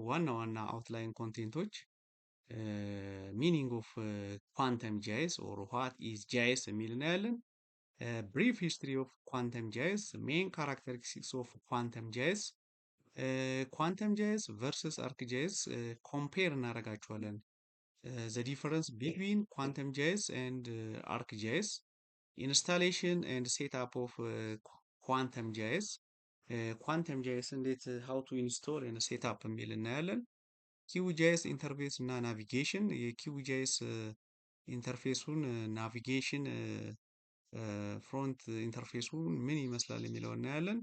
ዋና ዋና አውትላይን ኮንቴንቶች ሚኒንግ ኦፍ ኳንተም ጂአይኤስ ኦር ዋት ኢዝ ጂአይኤስ የሚል እናያለን። ብሪፍ ሂስትሪ ኦፍ ኳንተም ጂአይኤስ፣ ሜን ካራክተሪስቲክስ ኦፍ ኳንተም ጂአይኤስ፣ ኳንተም ጂአይኤስ ቨርሰስ አርክ ጂአይኤስ ኮምፔር እናደርጋቸዋለን። ዘ ዲፈረንስ ቢትዊን ኳንተም ጂአይኤስ ኤንድ አርክ ጂአይኤስ፣ ኢንስታሌሽን ኤንድ ሴትአፕ ኦፍ ኳንተም ጂአይኤስ፣ ኳንተም ጂአይኤስ እንዴት ሃው ቱ ኢንስቶል ኤንድ ሴትአፕ የሚል እናያለን። ኪዩጂአይኤስ ኢንተርፌስ እና ናቪጌሽን፣ የኪዩጂአይኤስ ኢንተርፌሱን ናቪጌሽን ፍሮንት ኢንተርፌሱን ምን ይመስላል የሚለው እናያለን።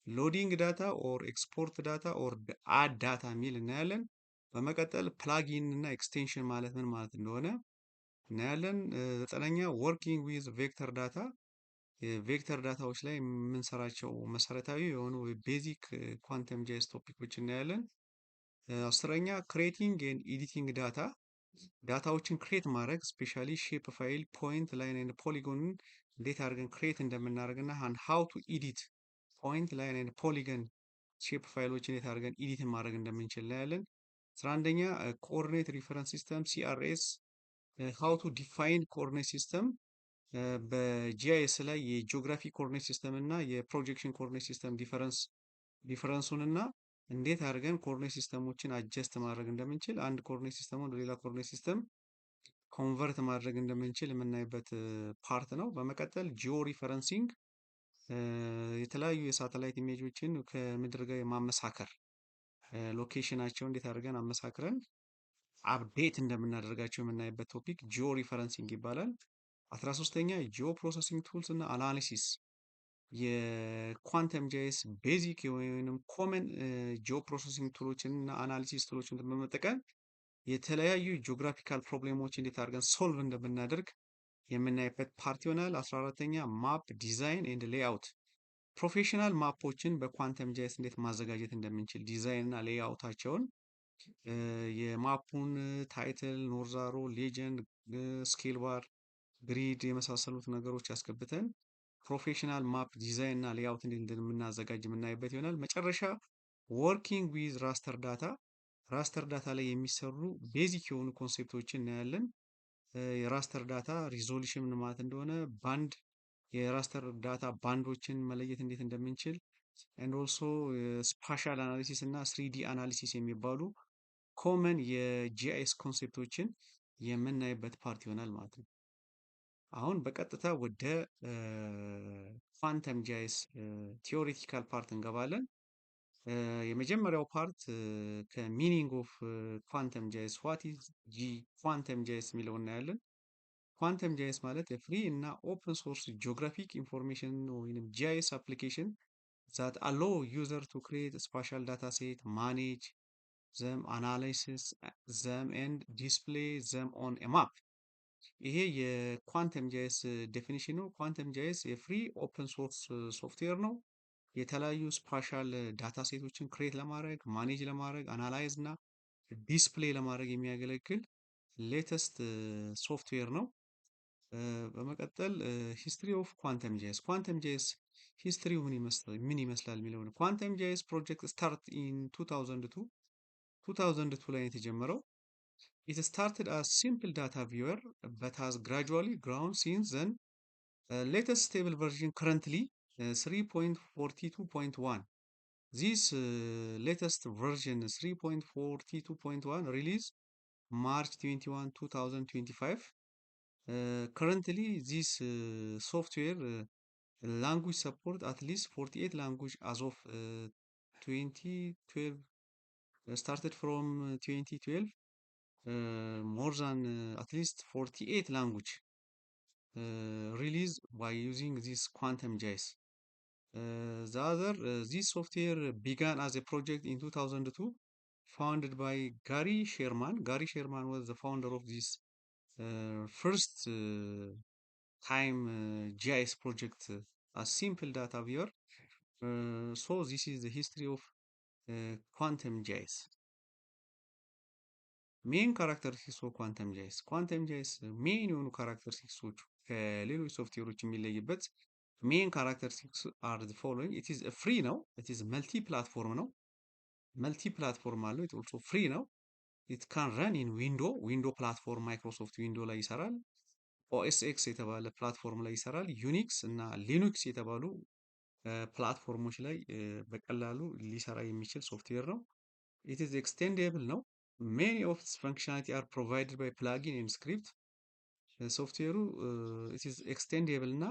ሎዲንግ ዳታ ኦር ኤክስፖርት ዳታ ኦር አድ ዳታ የሚል እናያለን። በመቀጠል ፕላጊን እና ኤክስቴንሽን ማለት ምን ማለት እንደሆነ እናያለን። ዘጠነኛ ወርኪንግ ዊዝ ቬክተር ዳታ፣ የቬክተር ዳታዎች ላይ የምንሰራቸው መሰረታዊ የሆኑ ቤዚክ ኳንተም ጂአይኤስ ቶፒኮች እናያለን። አስረኛ ክሬቲንግ ኤንድ ኤዲቲንግ ዳታ፣ ዳታዎችን ክሬት ማድረግ ስፔሻሊ ሼፕ ፋይል፣ ፖይንት ላይን ኤንድ ፖሊጎንን እንዴት አድርገን ክሬት እንደምናደርግና አንድ ሃው ቱ ኤዲት ፖይንት ላይን ኤንድ ፖሊገን ሼፕ ፋይሎችን እንዴት አድርገን ኤዲት ማድረግ እንደምንችል እናያለን። አስራ አንደኛ ኮኦርዲኔት ሪፈረንስ ሲስተም ሲአርኤስ፣ ሃው ቱ ዲፋይን ኮኦርዲኔት ሲስተም፣ በጂአይኤስ ላይ የጂኦግራፊ ኮኦርዲኔት ሲስተም እና የፕሮጀክሽን ኮኦርዲኔት ሲስተም ዲፈረንሱን እና እንዴት አድርገን ኮኦርዲኔት ሲስተሞችን አጀስት ማድረግ እንደምንችል፣ አንድ ኮኦርዲኔት ሲስተሙን ወደ ሌላ ኮኦርዲኔት ሲስተም ኮንቨርት ማድረግ እንደምንችል የምናይበት ፓርት ነው። በመቀጠል ጂኦ ሪፈረንሲንግ፣ የተለያዩ የሳተላይት ኢሜጆችን ከምድር ጋር የማመሳከር ሎኬሽናቸው እንዴት አድርገን አመሳክረን አፕዴት እንደምናደርጋቸው የምናይበት ቶፒክ ጂኦ ሪፈረንሲንግ ይባላል። 13ኛ ጂኦ ፕሮሰሲንግ ቱልስ እና አናሊሲስ፣ የኳንተም ጂአይኤስ ቤዚክ ወይም ኮመን ጂኦ ፕሮሰሲንግ ቱሎችን እና አናሊሲስ ቱሎችን በመጠቀም የተለያዩ ጂኦግራፊካል ፕሮብሌሞች እንዴት አድርገን ሶልቭ እንደምናደርግ የምናይበት ፓርት ይሆናል። 14ኛ ማፕ ዲዛይን ኤንድ ሌይአውት፣ ፕሮፌሽናል ማፖችን በኳንተም ጂአይኤስ እንዴት ማዘጋጀት እንደምንችል ዲዛይን እና ሌይአውታቸውን፣ የማፑን ታይትል፣ ኖርዛሮ፣ ሌጀንድ፣ ስኬል ባር፣ ግሪድ የመሳሰሉት ነገሮች ያስገብተን ፕሮፌሽናል ማፕ ዲዛይን እና ሌይአውት እንዴት እንደምናዘጋጅ የምናይበት ይሆናል። መጨረሻ ወርኪንግ ዊዝ ራስተር ዳታ፣ ራስተር ዳታ ላይ የሚሰሩ ቤዚክ የሆኑ ኮንሴፕቶችን እናያለን። የራስተር ዳታ ሪዞሉሽን ምን ማለት እንደሆነ፣ ባንድ የራስተር ዳታ ባንዶችን መለየት እንዴት እንደምንችል ኤንድ ኦልሶ ስፓሻል አናሊሲስ እና ስሪዲ አናሊሲስ የሚባሉ ኮመን የጂአይኤስ ኮንሴፕቶችን የምናይበት ፓርት ይሆናል ማለት ነው። አሁን በቀጥታ ወደ ኳንተም ጂአይኤስ ቲዮሬቲካል ፓርት እንገባለን። የመጀመሪያው ፓርት ከሚኒንግ ኦፍ ኳንተም ጂአይኤስ ዋት ኢዝ ኳንተም ጂአይኤስ የሚለው እናያለን። ኳንተም ጂአይኤስ ማለት የፍሪ እና ኦፕን ሶርስ ጂኦግራፊክ ኢንፎርሜሽን ወይም ጂአይኤስ አፕሊኬሽን ዛት አሎ ዩዘር ቱ ክሬት ስፓሻል ዳታ ሴት ማኔጅ ዘም አናላይሲስ ዘም ኤንድ ዲስፕሌይ ዘም ኦን ኤ ማፕ። ይሄ የኳንተም ጂአይኤስ ዴፊኒሽን ነው። ኳንተም ጂአይኤስ የፍሪ ኦፕን ሶርስ ሶፍትዌር ነው። የተለያዩ ስፓሻል ዳታ ሴቶችን ክሬት ለማድረግ ማኔጅ ለማድረግ አናላይዝ እና ዲስፕሌይ ለማድረግ የሚያገለግል ሌተስት ሶፍትዌር ነው። በመቀጠል ሂስትሪ ኦፍ ኳንተም ጂአይኤስ፣ ኳንተም ጂአይኤስ ሂስትሪው ምን ይመስላል የሚለው ነው። ኳንተም ጂአይኤስ ፕሮጀክት ስታርት ኢን 2002 ላይ የተጀመረው። It started as simple data viewer but has gradually grown since then. Latest stable version currently 3.42.1. This latest version 3.42.1 release March 21, 2025. Currently this software language support at least 48 language as of 2012, started from 2012. More than at least 48 language released by using this quantum JS. This software began as a project in 2002, founded by Gary Sherman. Gary Sherman was the founder of this first time GIS project, a simple data viewer. So this is the history of quantum GIS. ሜን ካራክተሪስቲክስ ኦፍ ኳንተም ጂአይኤስ፣ ኳንተም ጂአይኤስ ሜን የሆኑ ካራክተሪስቲክሶቹ ከሌሎች ሶፍትዌሮች የሚለይበት ሜን ካራክተሪስቲክስ አር ዘ ፎሎዊንግ። ኢት ኢዝ ፍሪ ነው። ኢት ኢዝ መልቲ ፕላትፎርም ነው። መልቲ ፕላትፎርም አለው። ኢት ኦልሶ ፍሪ ነው። ኢት ካን ረን ኢን ዊንዶ ፕላትፎርም ማይክሮሶፍት ዊንዶ ላይ ይሰራል። ኦኤስኤክስ የተባለ ፕላትፎርም ላይ ይሰራል። ዩኒክስ እና ሊኑክስ የተባሉ ፕላትፎርሞች ላይ በቀላሉ ሊሰራ የሚችል ሶፍትዌር ነው። ኢት ኢዝ ኤክስቴንዴብል ነው። ሜኒ ኦፍ ኢትስ ፈንክሽናሊቲ አር ፕሮቫይድድ ባይ ፕላጊን ኤንድ ስክሪፕት። ሶፍትዌሩ ኢት ኢዝ ኤክስቴንዴብል እና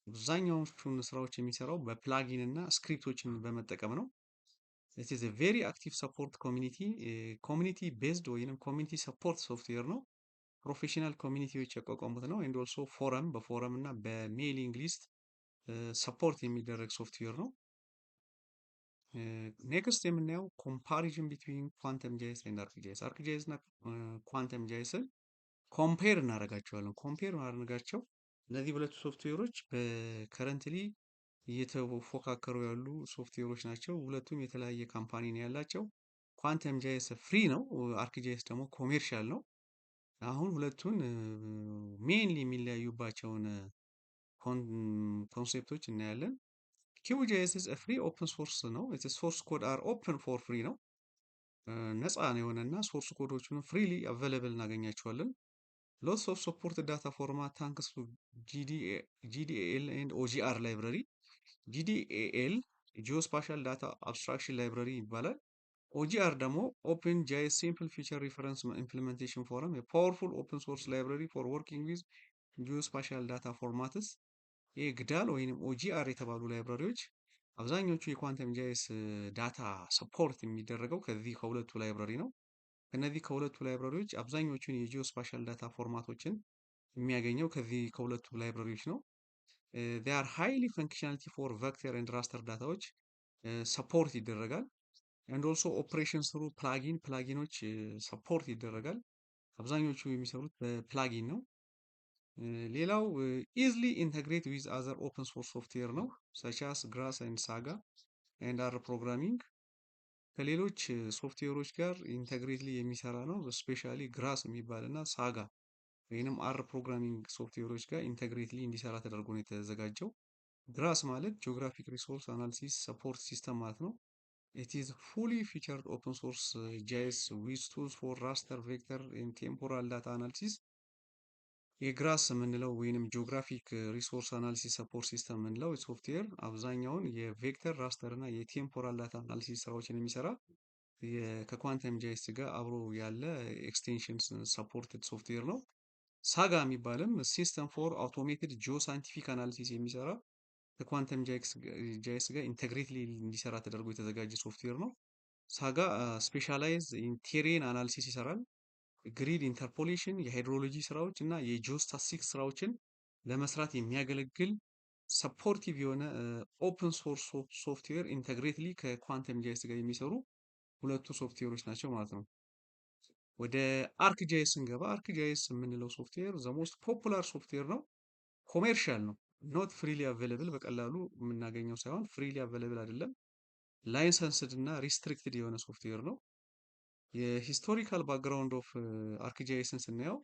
አብዛኛዎቹን ስራዎች የሚሰራው በፕላጊን እና ስክሪፕቶችን በመጠቀም ነው። ኢት ኢዝ ቬሪ አክቲቭ ሰፖርት ኮሚኒቲ ኮሚኒቲ ቤዝድ ወይንም ኮሚኒቲ ሰፖርት ሶፍትዌር ነው። ፕሮፌሽናል ኮሚኒቲዎች ያቋቋሙት ነው። ኤንድ ኦልሶ በፎረም እና በሜሊንግ ሊስት ሰፖርት የሚደረግ ሶፍትዌር ነው። ኔክስት የምናየው ኮምፓሪዥን ቢትዊን ኳንተም ጄኤስ ኤንድ አርክጂኤስ። አርክጂኤስ እና ኳንተም ጄኤስን ኮምፔር እናደርጋቸዋለን። ኮምፔር ማድረጋቸው እነዚህ ሁለቱ ሶፍትዌሮች በከረንትሊ እየተፎካከሩ ያሉ ሶፍትዌሮች ናቸው። ሁለቱም የተለያየ ካምፓኒ ነው ያላቸው። ኳንተም ጄኤስ ፍሪ ነው፣ አርክጂኤስ ደግሞ ኮሜርሻል ነው። አሁን ሁለቱን ሜንሊ የሚለያዩባቸውን ኮንሴፕቶች እናያለን። ኪውጂኤስ ፍሪ ኦፕን ሶርስ ነው። ሶርስ ኮድ አር ኦፕን ፎር ፍሪ ነው። ነፃ ነው የሆነና ሶርስ ኮዶቹን ፍሪሊ አቬለብል እናገኛቸዋለን። ሎትስ ኦፍ ሰፖርት ዳታ ፎርማት ታንክስ ቱ ጂዲኤል ኤንድ ኦጂአር ላይብረሪ። ጂዲኤል ጂኦስፓሻል ዳታ አብስትራክሽን ላይብረሪ ይባላል። ኦጂአር ደግሞ ኦፕን ጂአይኤስ ሲምፕል ፊቸር ሪፈረንስ ኢምፕሊሜንቴሽን ፎረም የፓወርፉል ኦፕን ሶርስ ላይብረሪ ፎር ወርኪንግ ዊዝ ጂኦስፓሻል ዳታ ፎርማትስ። ይህ ግዳል ወይም ኦጂአር የተባሉ ላይብረሪዎች አብዛኞቹ የኳንተም ጂአይኤስ ዳታ ሰፖርት የሚደረገው ከዚህ ከሁለቱ ላይብረሪ ነው። ከነዚህ ከሁለቱ ላይብረሪዎች አብዛኞቹን የጂኦስፓሻል ዳታ ፎርማቶችን የሚያገኘው ከዚህ ከሁለቱ ላይብረሪዎች ነው። they are highly functionality for vector and raster ዳታዎች ሰፖርት ይደረጋል። and also operations through ፕላጊኖች ሰፖርት ይደረጋል። አብዛኞቹ የሚሰሩት በፕላጊን ነው። ሌላው ኢዝሊ ኢንተግሬት ዊዝ አዘር ኦፕን ሶርስ ሶፍትዌር ነው such as grass and saga and R ፕሮግራሚንግ ከሌሎች ሶፍትዌሮች ጋር ኢንተግሬትሊ የሚሰራ ነው። ስፔሻሊ ግራስ የሚባል እና ሳጋ ወይንም አር ፕሮግራሚንግ ሶፍትዌሮች ጋር ኢንተግሬትሊ እንዲሰራ ተደርጎ ነው የተዘጋጀው። ግራስ ማለት ጂኦግራፊክ ሪሶርስ አናሊሲስ ሰፖርት ሲስተም ማለት ነው። ኢት ኢዝ ፉሊ ፊቸርድ ኦፕን ሶርስ ጂአይኤስ ዊዝ ቱልስ ፎር ራስተር ቬክተር ኤንድ ቴምፖራል ዳታ አናሊሲስ። የግራስ የምንለው ወይንም ጂኦግራፊክ ሪሶርስ አናሊሲስ ሰፖርት ሲስተም የምንለው ሶፍትዌር አብዛኛውን የቬክተር ራስተር እና የቴምፖራል ዳታ አናሊሲስ ስራዎችን የሚሰራ ከኳንተም ጂአይኤስ ጋር አብሮ ያለ ኤክስቴንሽን ሰፖርትድ ሶፍትዌር ነው። ሳጋ የሚባልም ሲስተም ፎር አውቶሜትድ ጂኦ ሳይንቲፊክ አናሊሲስ የሚሰራ ከኳንተም ጂአይኤስ ጋር ኢንተግሬትሊ እንዲሰራ ተደርጎ የተዘጋጀ ሶፍትዌር ነው። ሳጋ ስፔሻላይዝ ኢን ቴሬን አናሊሲስ ይሰራል። ግሪድ ኢንተርፖሌሽን፣ የሃይድሮሎጂ ስራዎች እና የጂኦስታቲክስ ስራዎችን ለመስራት የሚያገለግል ሰፖርቲቭ የሆነ ኦፕን ሶርስ ሶፍትዌር ኢንተግሬትሊ ከኳንተም ጂአይኤስ ጋር የሚሰሩ ሁለቱ ሶፍትዌሮች ናቸው ማለት ነው። ወደ አርክ ጂአይኤስ ስንገባ አርክ ጂአይኤስ የምንለው ሶፍትዌር ዘሞስት ፖፑላር ሶፍትዌር ነው። ኮሜርሻል ነው። ኖት ፍሪሊ አቬለብል በቀላሉ የምናገኘው ሳይሆን ፍሪሊ አቬለብል አይደለም። ላይሰንስድ እና ሪስትሪክትድ የሆነ ሶፍትዌር ነው። የሂስቶሪካል ባክግራውንድ ኦፍ አርክጂአይስን ስናየው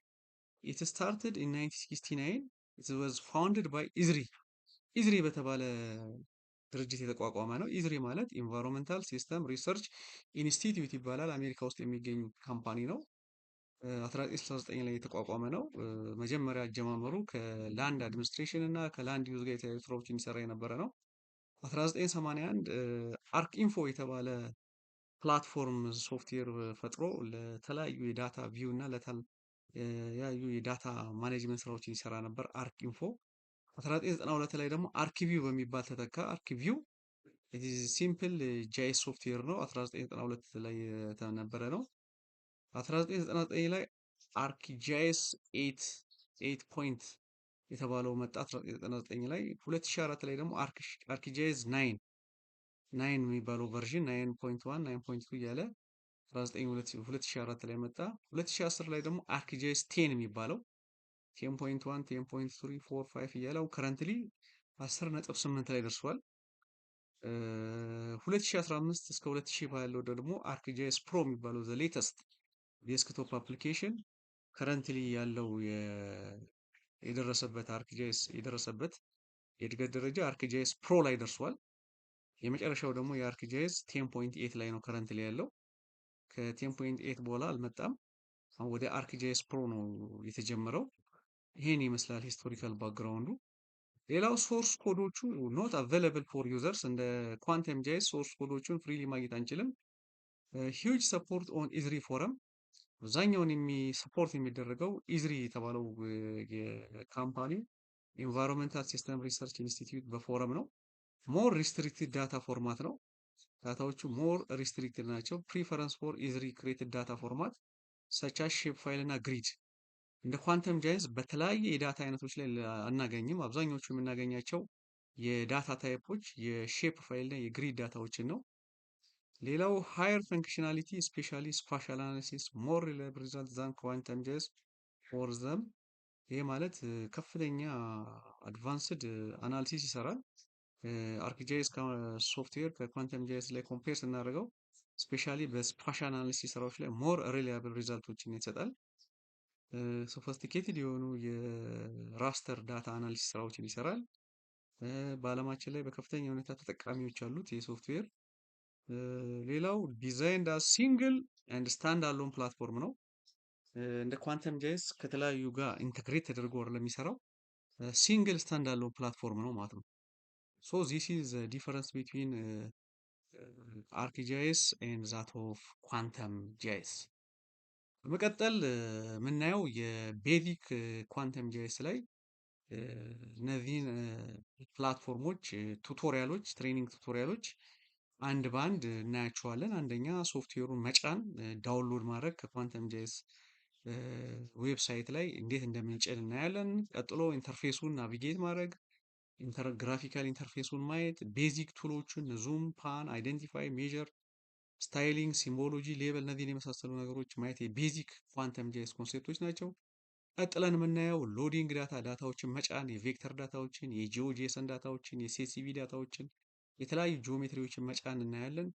ኢት ስታርትድ ኢን 1969 ኢት ዋዝ ፋውንድድ ባይ ኢዝሪ በተባለ ድርጅት የተቋቋመ ነው። ኢዝሪ ማለት ኢንቫይሮንመንታል ሲስተም ሪሰርች ኢንስቲትዩት ይባላል። አሜሪካ ውስጥ የሚገኝ ካምፓኒ ነው። 1969 ላይ የተቋቋመ ነው። መጀመሪያ አጀማመሩ ከላንድ አድሚኒስትሬሽን እና ከላንድ ዩዝ ጋር የተያዩ ስራዎችን ይሰራ የነበረ ነው። 1981 አርክ ኢንፎ የተባለ ፕላትፎርም ሶፍትዌር ፈጥሮ ለተለያዩ የዳታ ቪው እና ለተለያዩ የዳታ ማኔጅመንት ስራዎችን ይሰራ ነበር አርክ ኢንፎ። 1992 ላይ ደግሞ አርኪቪው በሚባል ተተካ። አርኪቪው ሲምፕል ጂአይኤስ ሶፍትዌር ነው። 1992 ላይ የተነበረ ነው። 1999 ላይ አርክጂአይኤስ 8 ፖይንት የተባለው መጣ 1999 ላይ። 2004 ላይ ደግሞ አርክጂአይኤስ 9 የሚባለው ቨርዥን 9.1 9.2 እያለ 2004 ላይ መጣ። 2010 ላይ ደግሞ አርክጂአይኤስ 10 የሚባለው 10.1 10.3 4 5 እያለው ከረንትሊ 10.8 ላይ ደርሷል። 2015 እስከ 2000 ባለው ደግሞ አርክጂአይኤስ ፕሮ የሚባለው ዘ ሌተስት ዴስክቶፕ አፕሊኬሽን ከረንትሊ ያለው የደረሰበት አርክጂአይኤስ የደረሰበት የእድገት ደረጃ አርክጂአይኤስ ፕሮ ላይ ደርሷል። የመጨረሻው ደግሞ የአርክጂኤስ 10.8 ላይ ነው ከረንት ላይ ያለው። ከ10.8 በኋላ አልመጣም። አሁን ወደ አርክጂኤስ ፕሮ ነው የተጀመረው። ይሄን ይመስላል ሂስቶሪካል ባክግራውንዱ። ሌላው ሶርስ ኮዶቹ ኖት አቬለብል ፎር ዩዘርስ። እንደ ኳንተም ጄኤስ ሶርስ ኮዶቹን ፍሪሊ ማግኘት አንችልም። ሂውጅ ሰፖርት ኦን ኢዝሪ ፎረም። አብዛኛውን ሰፖርት የሚደረገው ኢዝሪ የተባለው የካምፓኒ ኢንቫይሮንመንታል ሲስተም ሪሰርች ኢንስቲትዩት በፎረም ነው። ሞር ሪስትሪክትድ ዳታ ፎርማት ነው። ዳታዎቹ ሞር ሪስትሪክትድ ናቸው። ፕሪፈረንስ ፎር ኢዝሪ ክሬትድ ዳታ ፎርማት ሰቻ ሼፕ ፋይል እና ግሪድ። እንደ ኳንተም ጃይንስ በተለያየ የዳታ አይነቶች ላይ አናገኝም። አብዛኞቹ የምናገኛቸው የዳታ ታይፖች የሼፕ ፋይል እና የግሪድ ዳታዎችን ነው። ሌላው ሃየር ፈንክሽናሊቲ ስፔሻሊ ስፓሻል አናሊሲስ ሞር ሪላይብል ሪዛልት ዛን ኳንተም ጃይንስ ፎር ዘም። ይሄ ማለት ከፍተኛ አድቫንስድ አናሊሲስ ይሰራል። አርክጂኤስ ሶፍትዌር ከኳንተም ጃይንስ ላይ ኮምፔር ስናደርገው ስፔሻሊ በስፓሻል አናሊሲስ ስራዎች ላይ ሞር ሪላይብል ሪዛልቶችን ይሰጣል። ሶፊስቲኬትድ የሆኑ የራስተር ዳታ አናሊሲስ ስራዎችን ይሰራል። በአለማችን ላይ በከፍተኛ ሁኔታ ተጠቃሚዎች አሉት ይህ ሶፍትዌር። ሌላው ዲዛይንድ አስ ሲንግል ኤንድ ስታንድ አሎን ፕላትፎርም ነው። እንደ ኳንተም ጃይንስ ከተለያዩ ጋር ኢንተግሬት ተደርጎ ለሚሰራው ሲንግል ስታንድ አሎን ፕላትፎርም ነው ማለት ነው። ሶ ዚስ ኢዝ ዲፈረንስ ቢትዊን አርክጂኤስ ኤንድ ዛት ኦፍ ኳንተም ጃይንስ። በመቀጠል የምናየው የቤዚክ ኳንተም ጃይንስ ላይ እነዚህን ፕላትፎርሞች ቱቶሪያሎች፣ ትሬኒንግ ቱቶሪያሎች አንድ በአንድ እናያቸዋለን። አንደኛ ሶፍትዌሩን መጫን ዳውንሎድ ማድረግ ከኳንተም ጃይንስ ዌብሳይት ላይ እንዴት እንደምንጭን እናያለን። ቀጥሎ ኢንተርፌሱን ናቪጌት ማድረግ፣ ግራፊካል ኢንተርፌሱን ማየት፣ ቤዚክ ቱሎችን ዙም፣ ፓን፣ አይደንቲፋይ፣ ሜዥር፣ ስታይሊንግ፣ ሲምቦሎጂ፣ ሌበል እነዚህን የመሳሰሉ ነገሮች ማየት የቤዚክ ኳንተም ጃይንስ ኮንሴፕቶች ናቸው። ቀጥለን የምናየው ሎዲንግ ዳታ ዳታዎችን መጫን፣ የቬክተር ዳታዎችን፣ የጂኦጄሰን ዳታዎችን፣ የሲኤስቪ ዳታዎችን፣ የተለያዩ ጂኦሜትሪዎችን መጫን እናያለን።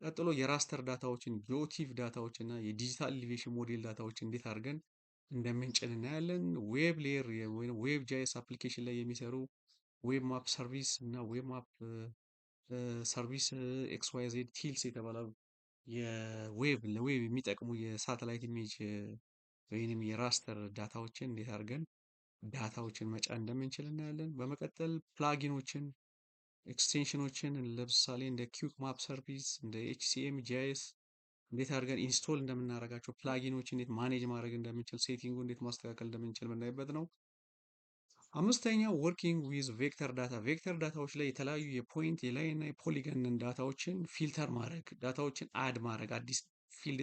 ቀጥሎ የራስተር ዳታዎችን፣ ጂኦቲፍ ዳታዎች እና የዲጂታል ኤሊቬሽን ሞዴል ዳታዎችን እንዴት አድርገን እንደምንጭን እናያለን። ዌብ ሌየር ወይም ዌብ ጃይንስ አፕሊኬሽን ላይ የሚሰሩ ዌብ ማፕ ሰርቪስ እና ዌብ ማፕ ሰርቪስ ኤክስ ዋይ ዜድ ቲልስ የተባሉ የዌብ ለዌብ የሚጠቅሙ የሳተላይት ኢሜጅ ወይንም የራስተር ዳታዎችን እንዴት አድርገን ዳታዎችን መጫን እንደምንችል እናያለን። በመቀጠል ፕላጊኖችን፣ ኤክስቴንሽኖችን ለምሳሌ እንደ ኪዩክ ማፕ ሰርቪስ እንደ ኤችሲኤም ጂአይኤስ እንዴት አድርገን ኢንስቶል እንደምናደርጋቸው፣ ፕላጊኖች እንዴት ማኔጅ ማድረግ እንደምንችል፣ ሴቲንጉ እንዴት ማስተካከል እንደምንችል የምናይበት ነው። አምስተኛው ወርኪንግ ዊዝ ቬክተር ዳታ። ቬክተር ዳታዎች ላይ የተለያዩ የፖይንት የላይ እና የፖሊገን ዳታዎችን ፊልተር ማድረግ፣ ዳታዎችን አድ ማድረግ፣ አዲስ ፊልድ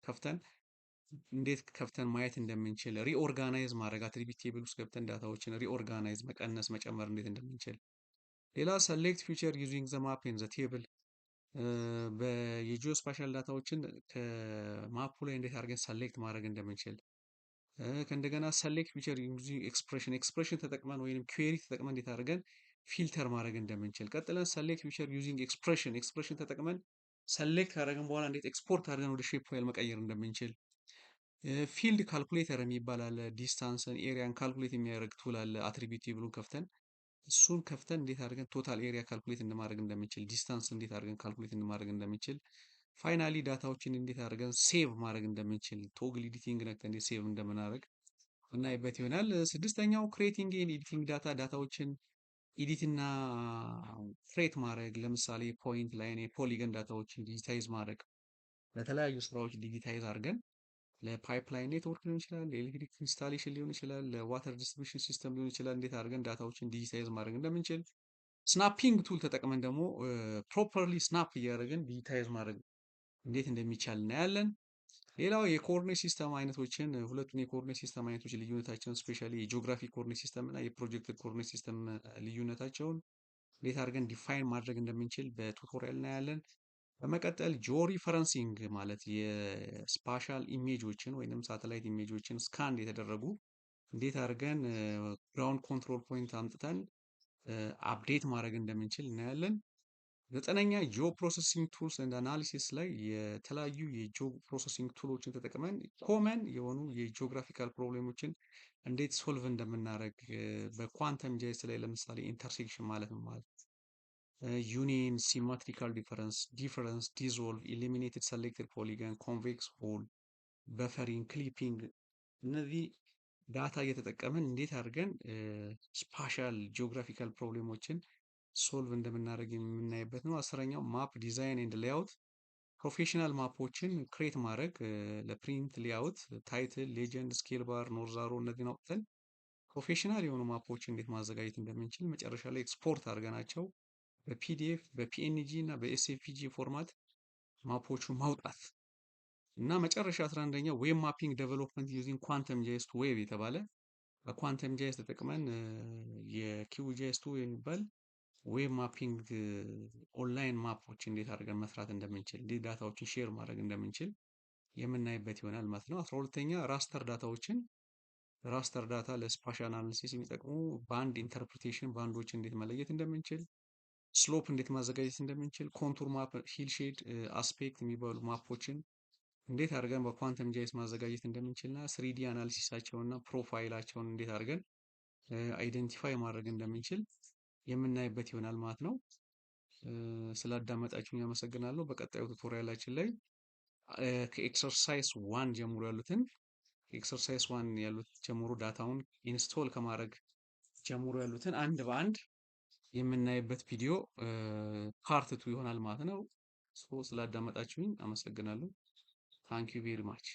ከፍተን እንዴት ከፍተን ማየት እንደምንችል፣ ሪኦርጋናይዝ ማድረግ፣ አትሪቢዩት ቴብል ውስጥ ገብተን ዳታዎችን ሪኦርጋናይዝ መቀነስ መጨመር እንዴት እንደምንችል። ሌላ ሰሌክት ፊቸር ዩዚንግ ዘ ማፕ ኤንድ ዘ ቴብል። የጂኦስፓሻል ዳታዎችን ከማፑ ላይ እንዴት አድርገን ሰሌክት ማድረግ እንደምንችል፣ ከእንደገና ሰሌክት ፊቸር ዩዚንግ ኤክስፕሬሽን ተጠቅመን ወይም ኩዌሪ ተጠቅመን እንዴት አድርገን ፊልተር ማድረግ እንደምንችል። ቀጥለን ሰሌክት ፊቸር ዩዚንግ ኤክስፕሬሽን ተጠቅመን ሰሌክት ካደረግን በኋላ እንዴት ኤክስፖርት አድርገን ወደ ሼፕ ፋይል መቀየር እንደምንችል። ፊልድ ካልኩሌተር የሚባል አለ። ዲስታንስን ኤሪያን ካልኩሌት የሚያደርግ ቱል አለ። አትሪቢዩት ቴብሉን ከፍተን እሱን ከፍተን እንዴት አድርገን ቶታል ኤሪያ ካልኩሌት እንደማድረግ እንደምንችል፣ ዲስታንስ እንዴት አድርገን ካልኩሌት እንደማድረግ እንደምንችል፣ ፋይናሊ ዳታዎችን እንዴት አድርገን ሴቭ ማድረግ እንደምንችል፣ ቶግል ኤዲቲንግ ነክተን እንዴት ሴቭ እንደምናደርግ እናይበት ይሆናል። ስድስተኛው ክሬቲንግ ኤንድ ኤዲቲንግ ዳታ፣ ዳታዎችን ኤዲት እና ክሬት ማድረግ፣ ለምሳሌ ፖይንት ላይን የፖሊገን ዳታዎችን ዲጂታይዝ ማድረግ፣ ለተለያዩ ስራዎች ዲጂታይዝ አድርገን ለፓይፕላይን ኔትወርክ ሊሆን ይችላል፣ ለኤሌክትሪክ ኢንስታሌሽን ሊሆን ይችላል፣ ለዋተር ዲስትሪቢዩሽን ሲስተም ሊሆን ይችላል። እንዴት አድርገን ዳታዎችን ዲጂታይዝ ማድረግ እንደምንችል፣ ስናፒንግ ቱል ተጠቅመን ደግሞ ፕሮፐርሊ ስናፕ እያደረግን ዲጂታይዝ ማድረግ እንዴት እንደሚቻል እናያለን። ሌላው የኮኦርዲኔት ሲስተም አይነቶችን፣ ሁለቱን የኮኦርዲኔት ሲስተም አይነቶች ልዩነታቸውን፣ ስፔሻሊ የጂኦግራፊክ ኮኦርዲኔት ሲስተም እና የፕሮጀክትድ ኮኦርዲኔት ሲስተም ልዩነታቸውን እንዴት አድርገን ዲፋይን ማድረግ እንደምንችል በቱቶሪያል እናያለን። በመቀጠል ጂኦ ሪፈረንሲንግ ማለት የስፓሻል ኢሜጆችን ወይንም ሳተላይት ኢሜጆችን ስካን የተደረጉ እንዴት አድርገን ግራውንድ ኮንትሮል ፖይንት አምጥተን አፕዴት ማድረግ እንደምንችል እናያለን። ዘጠነኛ ጂኦ ፕሮሰሲንግ ቱልስ ኤንድ አናሊሲስ ላይ የተለያዩ የጂኦ ፕሮሰሲንግ ቱሎችን ተጠቅመን ኮመን የሆኑ የጂኦግራፊካል ፕሮብሌሞችን እንዴት ሶልቭ እንደምናደርግ በኳንተም ጃይንስ ላይ ለምሳሌ ኢንተርሴክሽን ማለት ነው ማለት ዩኒየን፣ ሲሜትሪካል ዲፈረንስ፣ ዲዞልቭ፣ ኢሊሚኔትድ፣ ሰሌክትድ ፖሊገን፣ ኮንቬክስ ሆል፣ በፈሪንግ፣ ክሊፒንግ እነዚህ ዳታ እየተጠቀምን እንዴት አድርገን ስፓሻል ጂኦግራፊካል ፕሮብሌሞችን ሶልቭ እንደምናደርግ የምናይበት ነው። አስረኛው ማፕ ዲዛይን ኤንድ ሌአውት ፕሮፌሽናል ማፖችን ክሬት ማድረግ ለፕሪንት ሌአውት፣ ታይትል፣ ሌጀንድ፣ ስኬል ባር፣ ኖርዛሮ እነዚህን አውጥተን ፕሮፌሽናል የሆኑ ማፖችን እንዴት ማዘጋጀት እንደምንችል መጨረሻ ላይ ኤክስፖርት አድርገናቸው በፒዲኤፍ በፒኤንጂ እና በኤስኤፍጂ ፎርማት ማፖቹን ማውጣት እና መጨረሻ 11ኛው ዌብ ማፒንግ ዴቨሎፕመንት ዩዚንግ ኳንተም ጄኤስ ቱ ዌብ የተባለ በኳንተም ጄኤስ ተጠቅመን የኪው ጄኤስ ቱ የሚባል ዌብ ማፒንግ ኦንላይን ማፖች እንዴት አድርገን መስራት እንደምንችል እንዴት ዳታዎችን ሼር ማድረግ እንደምንችል የምናይበት ይሆናል ማለት ነው። 12ኛ ራስተር ዳታዎችን ራስተር ዳታ ለስፓሻል አናሊሲስ የሚጠቅሙ ባንድ ኢንተርፕሪቴሽን ባንዶችን እንዴት መለየት እንደምንችል፣ ስሎፕ እንዴት ማዘጋጀት እንደምንችል፣ ኮንቱር ማፕ፣ ሂል ሼድ፣ አስፔክት የሚባሉ ማፖችን እንዴት አድርገን በኳንተም ጃይስ ማዘጋጀት እንደምንችል እና ስሪዲ አናሊሲሳቸውን እና ፕሮፋይላቸውን እንዴት አድርገን አይደንቲፋይ ማድረግ እንደምንችል የምናይበት ይሆናል ማለት ነው። ስላዳመጣችሁኝ አመሰግናለሁ። በቀጣዩ ቱቶሪያላችን ላይ ከኤክሰርሳይዝ ዋን ጀምሮ ያሉትን ኤክሰርሳይዝ ዋን ያሉት ጀምሮ ዳታውን ኢንስቶል ከማድረግ ጀምሮ ያሉትን አንድ በአንድ የምናይበት ቪዲዮ ፓርት ቱ ይሆናል ማለት ነው። ስላዳመጣችሁኝ አመሰግናለሁ። ታንክ ዩ ቬሪ ማች